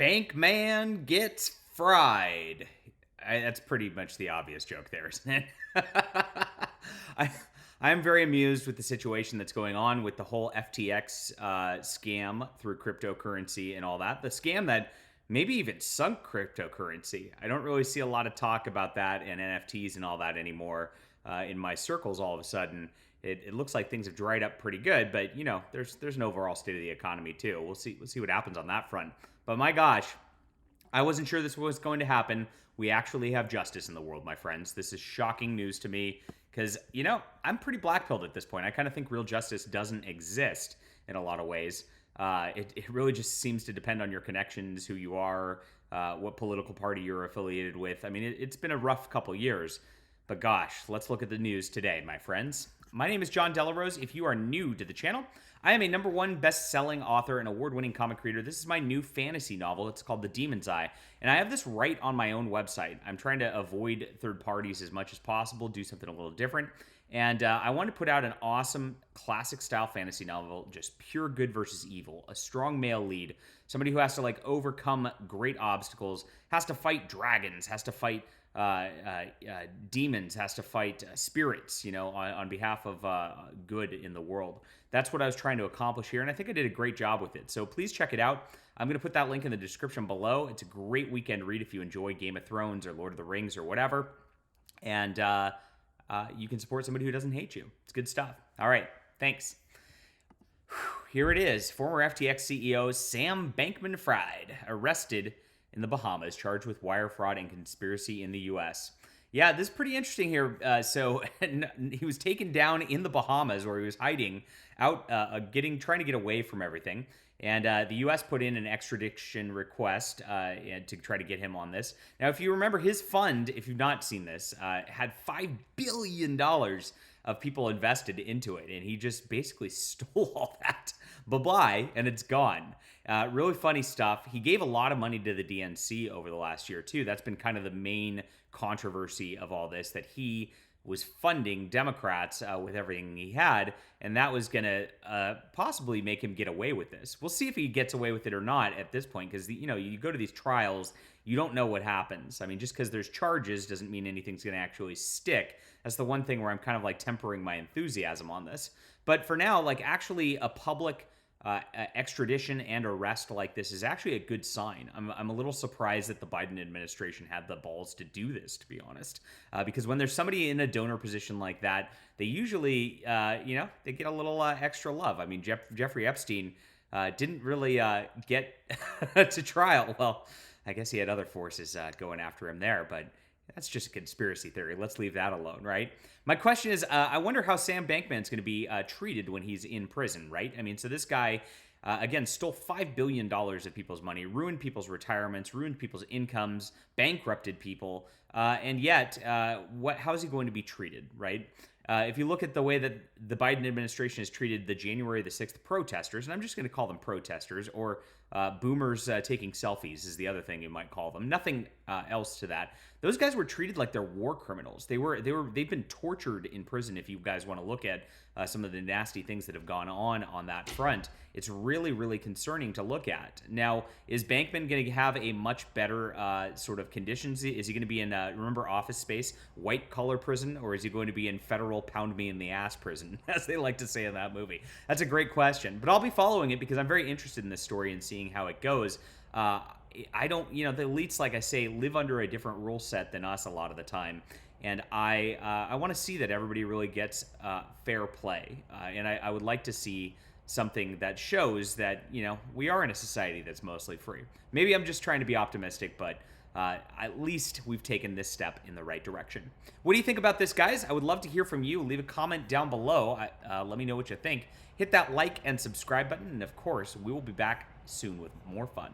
Bankman gets fried. That's pretty much the obvious joke there, isn't it? I, I'm very amused with the situation that's going on with the whole FTX scam through cryptocurrency and all that. The scam that maybe even sunk cryptocurrency. I don't really see a lot of talk about that and NFTs and all that anymore in my circles. All of a sudden, it looks like things have dried up pretty good. But there's an overall state of the economy too. We'll see what happens on that front. But my gosh, I wasn't sure this was going to happen. We actually have justice in the world, my friends. This is shocking news to me because, I'm pretty black-pilled at this point. I kind of think real justice doesn't exist in a lot of ways. It really just seems to depend on your connections, who you are, what political party you're affiliated with. I mean, it's been a rough couple years, but gosh, let's look at the news today, my friends. My name is John Delarose. If you are new to the channel, I am a #1 best-selling author and award-winning comic reader. This is my new fantasy novel. It's called The Demon's Eye, and I have this right on my own website. I'm trying to avoid third parties as much as possible, do something a little different, and I want to put out an awesome classic-style fantasy novel, just pure good versus evil, a strong male lead, somebody who has to overcome great obstacles, has to fight dragons, has to fight demons, has to fight spirits, on behalf of good in the world. That's what I was trying to accomplish here, and I think I did a great job with it. So please check it out. I'm going to put that link in the description below. It's a great weekend read if you enjoy Game of Thrones or Lord of the Rings or whatever. And you can support somebody who doesn't hate you. It's good stuff. All right, thanks. Here it is. Former FTX CEO Sam Bankman-Fried arrested in the Bahamas, charged with wire fraud and conspiracy in the U.S. Yeah, this is pretty interesting here. So he was taken down in the Bahamas, where he was hiding out, trying to get away from everything. And the U.S. put in an extradition request to try to get him on this. Now, if you remember, his fund, if you've not seen this, had $5 billion of people invested into it, and he just basically stole all that. Bye-bye, and it's gone. Really funny stuff. He gave a lot of money to the DNC over the last year, too. That's been kind of the main controversy of all this, that he was funding Democrats with everything he had, and that was going to possibly make him get away with this. We'll see if he gets away with it or not at this point, because, you go to these trials, you don't know what happens. I mean, just because there's charges doesn't mean anything's going to actually stick. That's the one thing where I'm kind of tempering my enthusiasm on this. But for now, actually a public extradition and arrest like this is actually a good sign. I'm a little surprised that the Biden administration had the balls to do this, to be honest, because when there's somebody in a donor position like that, they usually, they get a little extra love. I mean, Jeffrey Epstein didn't really get to trial. Well, I guess he had other forces going after him there, but that's just a conspiracy theory. Let's leave that alone, right? My question is, I wonder how Sam Bankman's going to be treated when he's in prison, right? I mean, so this guy, again, stole $5 billion of people's money, ruined people's retirements, ruined people's incomes, bankrupted people, and yet, how is he going to be treated, right? If you look at the way that the Biden administration has treated the January the 6th protesters, and I'm just going to call them protesters, or boomers taking selfies is the other thing you might call them. Nothing else to that. Those guys were treated like they're war criminals. They've been tortured in prison. If you guys want to look at some of the nasty things that have gone on that front, it's really, really concerning to look at. Now, is Bankman going to have a much better sort of conditions? Is he going to be in, remember Office Space, white collar prison, or is he going to be in federal pound me in the ass prison, as they like to say in that movie? That's a great question, but I'll be following it because I'm very interested in this story and seeing how it goes. I don't, the elites, like I say, live under a different rule set than us a lot of the time. And I want to see that everybody really gets fair play. And I would like to see something that shows that, we are in a society that's mostly free. Maybe I'm just trying to be optimistic, but at least we've taken this step in the right direction. What do you think about this, guys? I would love to hear from you. Leave a comment down below. Let me know what you think. Hit that like and subscribe button. And of course, we will be back soon with more fun.